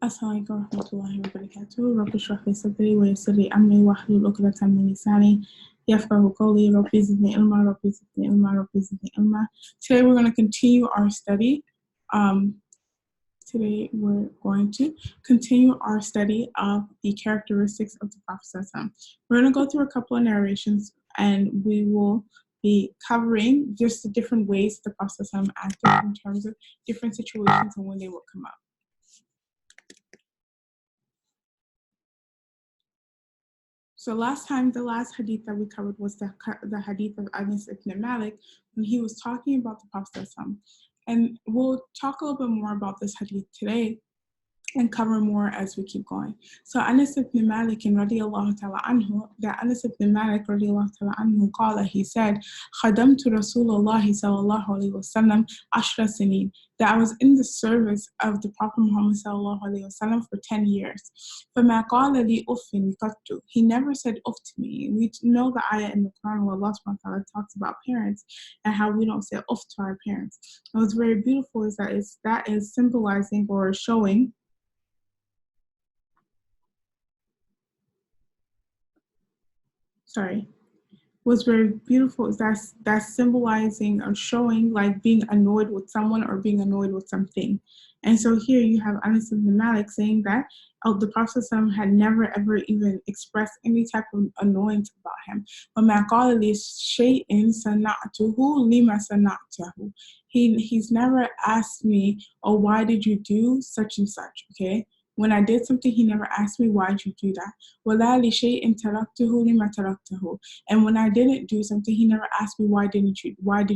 Assalamu alaikum warahmatullahi wabarakatuh. Rabbi shrah li sadri wa yassir li amri wahlul 'uqdatan min lisani yafqahu qawli. Rabbi zidni ilma, Rabbi zidni ilma, Rabbi zidni ilma. Today we're going to continue our study. Today we're going to continue our study of the characteristics of the Prophet. We're going to go through a couple of narrations and we will be covering just the different ways the Prophet acted in terms of different situations and when they will come up. So last time, the last hadith that we covered was the hadith of Anas ibn Malik when he was talking about the Prophet. And we'll talk a little bit more about this hadith today and cover more as we keep going. So Anas ibn Malik radiallahu ta'ala anhu, that Anas ibn Malik radiallahu ta'ala anhu qala, he said, Khadamtu Rasulullah sallallahu alayhi wa sallam ashra sineen, that I was in the service of the Prophet Muhammad sallallahu alayhi wa sallam for 10 years. فَمَا قَالَ لِي أُفٍّ قَطُّ, he never said uff to me. We know the ayah in the Quran where Allah subhanahu wa ta'ala talks about parents and how we don't say uff to our parents. And what's very beautiful is that is symbolizing or showing what's very beautiful is that's symbolizing or showing like being annoyed with someone or being annoyed with something. And so here you have Anas ibn Malik saying that the Prophet had never ever even expressed any type of annoyance about him. وَمَا قَالَ لِي شَيْءٍ صَنَعْتُهُ لِمَ صَنَعْتَهُ, he's never asked me, oh, why did you do such and such, okay? When I did something, he never asked me, why did you do that? وَلَا لِشَيْءٍ تَرَكْتُهُ لِمَا تَرَكْتَهُ, and when I didn't do something, he never asked me, why did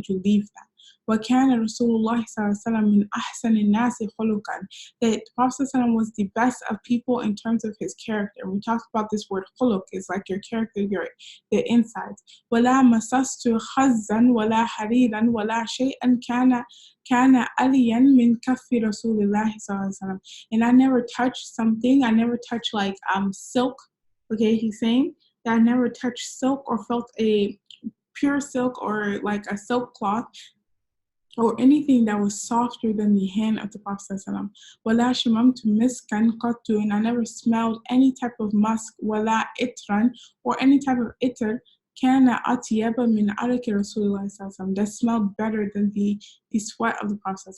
you leave that? وَكَانَ رَسُولُ اللَّهِ صَلَّى اللَّهُ عَلَيْهِ وَسَلَّمَ مِنْ أَحْسَنِ النَّاسِ خُلُقًا, that the Prophet was the best of people in terms of his character. We talked about this word khuluq, is like your character, the insides. وَلَا مَسَسْتُ خَزًّا وَلَا حَرِيرًا وَلَا شَيْئًا كَانَ أَلِيًّا مِنْ كَفِّ رَسُولِ اللَّهِ صَلَّى اللَّهُ عَلَيْهِ وَسَلَّم, and I never touched something, I never touched like silk, okay, he's saying that I never touched silk or felt a pure silk or like a silk cloth or anything that was softer than the hand of the Prophet. وَلَا شَمَمْتُ مِسْكًا قَطُّ, and I never smelled any type of musk, وَلَا إِتْرًا, or any type of itter, كَانَ أَطْيَبَ مِنْ عَرَقِ رَسُولِ اللَّهِ, that smelled better than the sweat of the Prophet.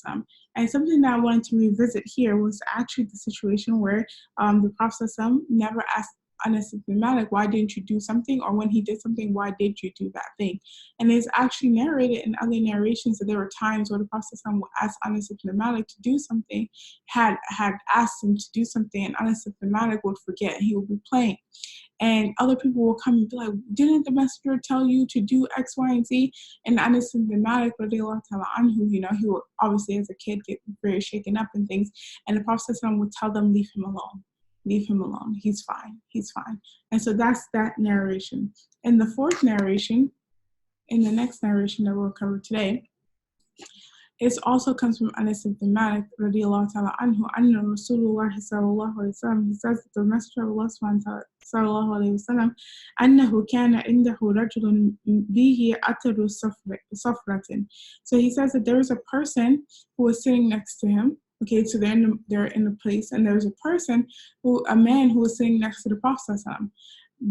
And something that I wanted to revisit here was actually the situation where the Prophet never asked Anas ibn Malik, why didn't you do something? Or when he did something, why did you do that thing? And it's actually narrated in other narrations that there were times where the Prophet would ask Anas ibn Malik to do something, had asked him to do something, and Anas ibn Malik would forget and he would be playing. And other people will come and be like, didn't the messenger tell you to do X, Y, and Z? And Anas ibn Malik, radiallahu ta'ala anhu, he would obviously as a kid get very shaken up and things. And the Prophet would tell them, leave him alone. Leave him alone. He's fine. He's fine. And so that's that narration. In the fourth narration, in the next narration that we'll cover today, it also comes from Anas ibn Malik radiallahu ta'ala anhu, anna Rasulullah sallallahu alayhi wa sallam, he says that the Messenger of Allah sallallahu alayhi wa sallam, annahu kana indahu rajulun bihi ataru safratin. So he says that there is a person who was sitting next to him. Okay, so they're in a place, and there's a man who was sitting next to the Prophet.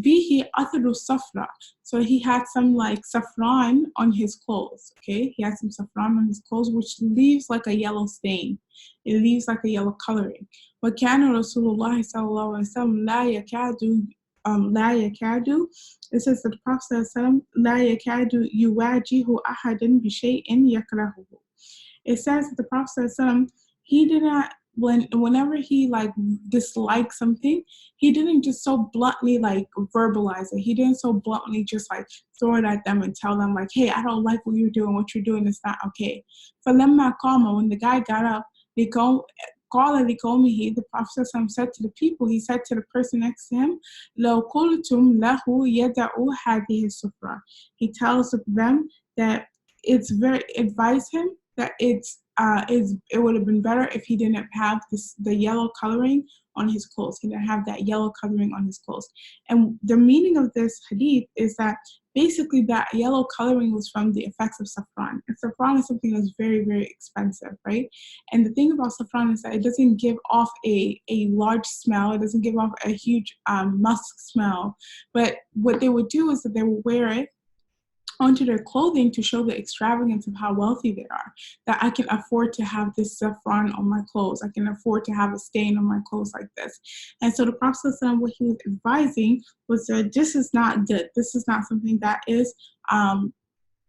Bihi atharu safra. So he had some like saffron on his clothes. Okay, he had some saffron on his clothes, which leaves like a yellow stain. It leaves like a yellow coloring. Wa kana Rasulullah sallallahu alaihi wasallam la yakadu. It says that the Prophet la yakadu yuwajihu ahadan bi shay'in yakrahuhu. It says that the Prophet he did not, whenever he like disliked something, he didn't just so bluntly like verbalize it. He didn't so bluntly just like throw it at them and tell them like, hey, I don't like what you're doing is not okay. فَلَمَّا قَامَ, when the guy got up, قَالَ لِقَوْمِهِ, the Prophet said to the people, he said to the person next to him, لَوْ قُلْتُمْ لَهُ يَدَعُ هَذِهِ السُّفْرَةِ. He tells them that advise him that it would have been better if he didn't have the yellow coloring on his clothes. He didn't have that yellow coloring on his clothes. And the meaning of this hadith is that basically that yellow coloring was from the effects of saffron. And saffron is something that's very, very expensive, right? And the thing about saffron is that it doesn't give off a large smell. It doesn't give off a huge musk smell. But what they would do is that they would wear it onto their clothing to show the extravagance of how wealthy they are, that I can afford to have this saffron on my clothes. I can afford to have a stain on my clothes like this. And so the Prophet, what he was advising was that this is not good. This is not something that is,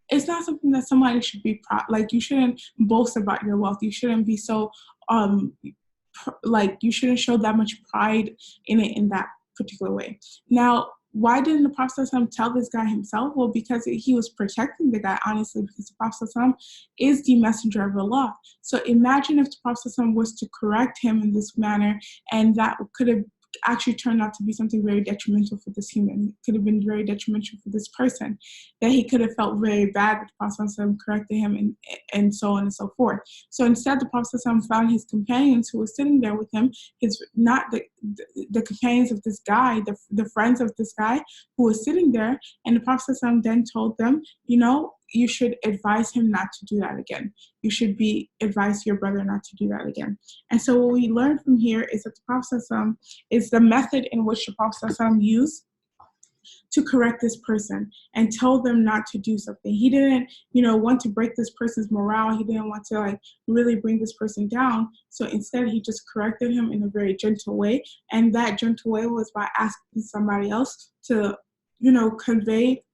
it's not something that somebody should be proud. Like, you shouldn't boast about your wealth. You shouldn't be so, you shouldn't show that much pride in it in that particular way. Now, why didn't the Prophet tell this guy himself? Well, because he was protecting the guy, honestly, because the Prophet is the messenger of Allah. So imagine if the Prophet was to correct him in this manner, and that could have actually turned out to be something very detrimental for this human. It could have been very detrimental for this person, that he could have felt very bad that the Prophet corrected him, and so on and so forth. So instead, the Prophet found his companions who were sitting there with him, not the companions of this guy, the friends of this guy who was sitting there, and the Prophet then told them, you should advise him not to do that again. You should advise your brother not to do that again. And so what we learn from here is that the Prophet is the method in which the Prophet used to correct this person and told them not to do something. He didn't, want to break this person's morale. He didn't want to really bring this person down. So instead, he just corrected him in a very gentle way. And that gentle way was by asking somebody else to, convey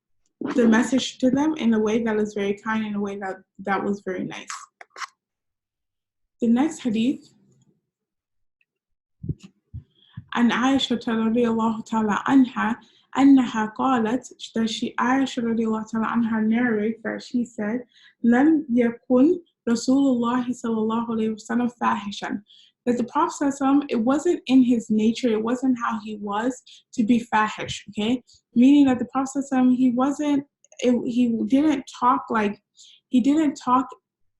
the message to them in a way that is very kind, in a way that was very nice. The next hadith, عن عائشة رضي الله تعالى عنها أنها قالت, that Aisha رضي الله تعالى عنها narrates that she said, لم يكن رسول الله صلى الله عليه وسلم فاحشا. That the Prophet, it wasn't in his nature, it wasn't how he was to be fahish, okay? Meaning that the Prophet, he didn't talk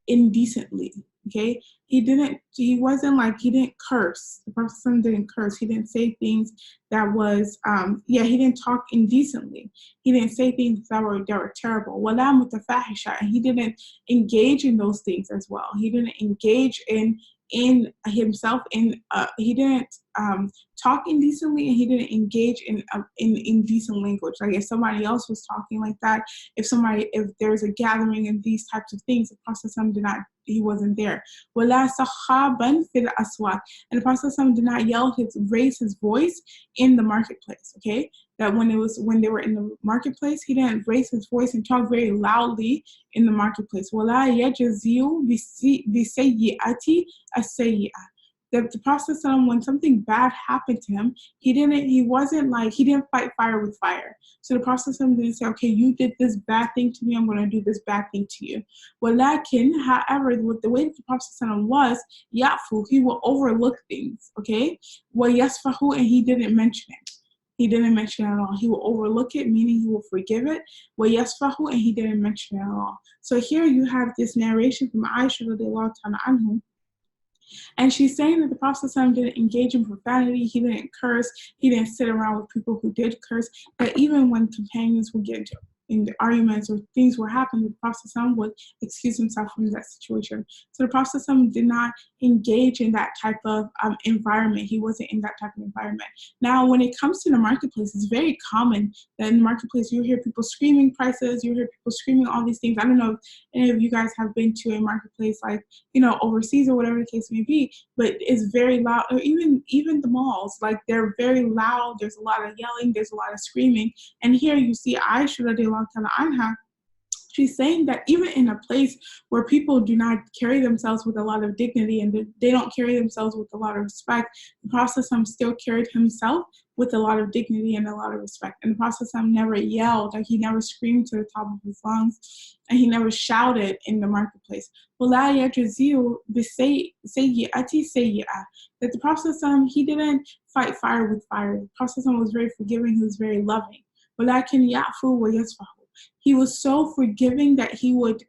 indecently, okay? He didn't curse. The Prophet didn't curse. He didn't say things that was, he didn't talk indecently. He didn't say things that were terrible. وَلَا مُتَفَاحِشًا, and he didn't engage in those things as well. He didn't engage in himself, he didn't talk indecently, and he didn't engage in indecent language. Like, if somebody else was talking like that, if there's a gathering and these types of things, the Prophet he wasn't there. وَلَا صَخَابًا فِي الْأَسْوَاقِ, and the Prophet did not raise his voice in the marketplace, okay? That when they were in the marketplace, he didn't raise his voice and talk very loudly in the marketplace. وَلَا يَجْزِيُ بِسَيِّئَةِ السَّيِّئَةِ. That the Prophet, when something bad happened to him, he didn't fight fire with fire. So the Prophet didn't say, okay, you did this bad thing to me, I'm going to do this bad thing to you. However, with the way that the Prophet was, yafu, he will overlook things, okay? وَيَسْفَحُ, and he didn't mention it. He didn't mention it at all. He will overlook it, meaning he will forgive it. وَيَسْفَحُ, and he didn't mention it at all. So here you have this narration from Aisha radiallahu ta'ala anhu. And she's saying that the Prophet didn't engage in profanity, he didn't curse, he didn't sit around with people who did curse, that even when companions would get in the arguments or things were happening, the Prophet would excuse himself from that situation. So the Prophet did not engage in that type of environment. He wasn't in that type of environment. Now, when it comes to the marketplace, it's very common that in the marketplace you hear people screaming prices, you hear people screaming all these things. I don't know if any of you guys have been to a marketplace overseas or whatever the case may be, but it's very loud. Or even the malls, they're very loud. There's a lot of yelling, there's a lot of screaming. And here you see Aisha radiallahu ta'ala anha, she's saying that even in a place where people do not carry themselves with a lot of dignity and they don't carry themselves with a lot of respect, the Prophet still carried himself with a lot of dignity and a lot of respect. And the Prophet never yelled, he never screamed to the top of his lungs, and he never shouted in the marketplace. That the Prophet, he didn't fight fire with fire. The Prophet was very forgiving, he was very loving. He was so forgiving that he would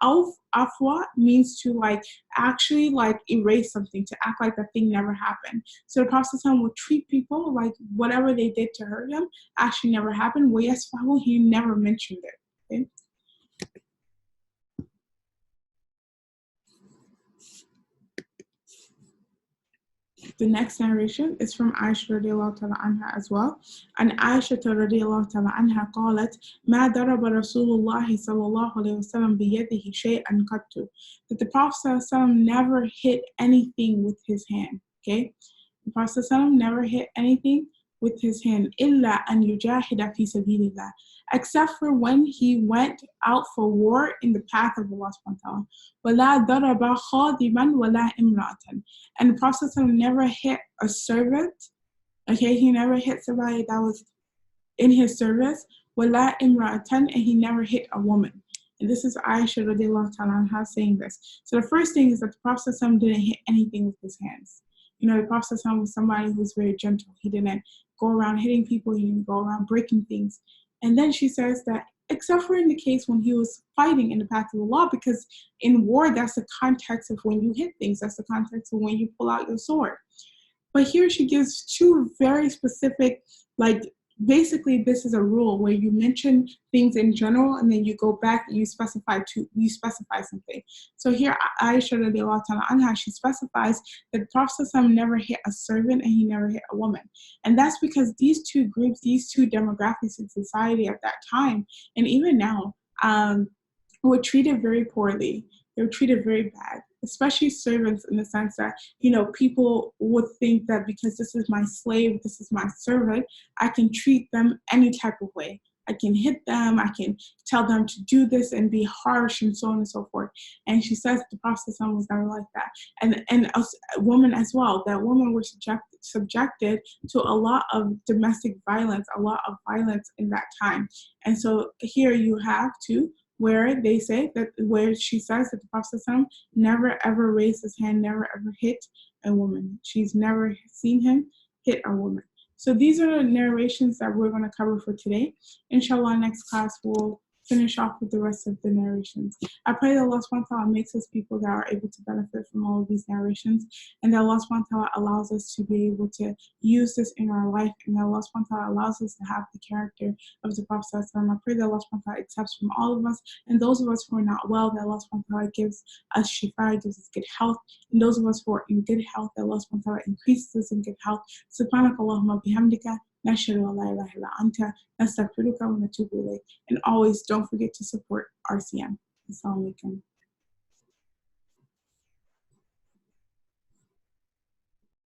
afwa means to like actually like erase something, to act like that thing never happened. So the Prophet would treat people like whatever they did to hurt him actually never happened. Wayasfahu, he never mentioned it. Okay? The next narration is from Aisha radiallahu ta'ala anha as well. And Aisha radiallahu ta'ala anha قالت ما ضرب رسول الله صلى الله عليه وسلم بيده شيئا قط. That the Prophet sallallahu alaihi wasallam never hit anything with his hand. Okay? The Prophet sallallahu alaihi wasallam never hit anything with his hand. إلا أن يجاهد في سبيل الله. Except for when he went out for war in the path of Allah subhanahu wa ta'ala. وَلَا ضَرَبَ خَادِمًا وَلَا إِمْرَأَةً. And the Prophet never hit a servant. Okay, he never hit somebody that was in his service. وَلَا إِمْرَأَةً. And he never hit a woman. And this is Aisha radiallahu ta'ala anha saying this. So the first thing is that the Prophet didn't hit anything with his hands. You know, the Prophet was somebody who was very gentle. He didn't go around hitting people. He didn't go around breaking things. And then she says that except for in the case when he was fighting in the path of Allah, because in war, that's the context of when you hit things. That's the context of when you pull out your sword. But here she gives two very specific, like, basically this is a rule where you mention things in general and then you go back and you specify something. So here Aisha radiallahu ta'ala anha, she specifies that the Prophet never hit a servant and he never hit a woman. And that's because these two groups, these two demographics in society at that time, and even now, were treated very poorly. They were treated very bad, especially servants, in the sense that, you know, people would think that because this is my slave, this is my servant, I can treat them any type of way. I can hit them, I can tell them to do this and be harsh and so on and so forth. And she says the Prophet was never like that. And a woman as well, that women were subjected to a lot of domestic violence, a lot of violence in that time. And so here you have to where they say that, where she says that the Prophet never ever raised his hand, never ever hit a woman. She's never seen him hit a woman. So these are the narrations that we're going to cover for today. Inshallah, next class we'll finish off with the rest of the narrations. I pray that Allah subhanahu wa ta'ala makes us people that are able to benefit from all of these narrations, and that Allah subhanahu wa ta'ala allows us to be able to use this in our life, and that Allah subhanahu wa ta'ala allows us to have the character of the Prophet sallallahu alaihi wasallam. I pray that Allah subhanahu wa ta'ala accepts from all of us, and those of us who are not well, that Allah subhanahu wa ta'ala gives us shifa, gives us good health, and those of us who are in good health, that Allah subhanahu wa ta'ala increases us in good health. Subhanakallahumma bihamdika. نشهد أن لا إله إلا أنت نستغفرك ونتوب إليك. And always don't forget to support RCM. Assalamu alaikum.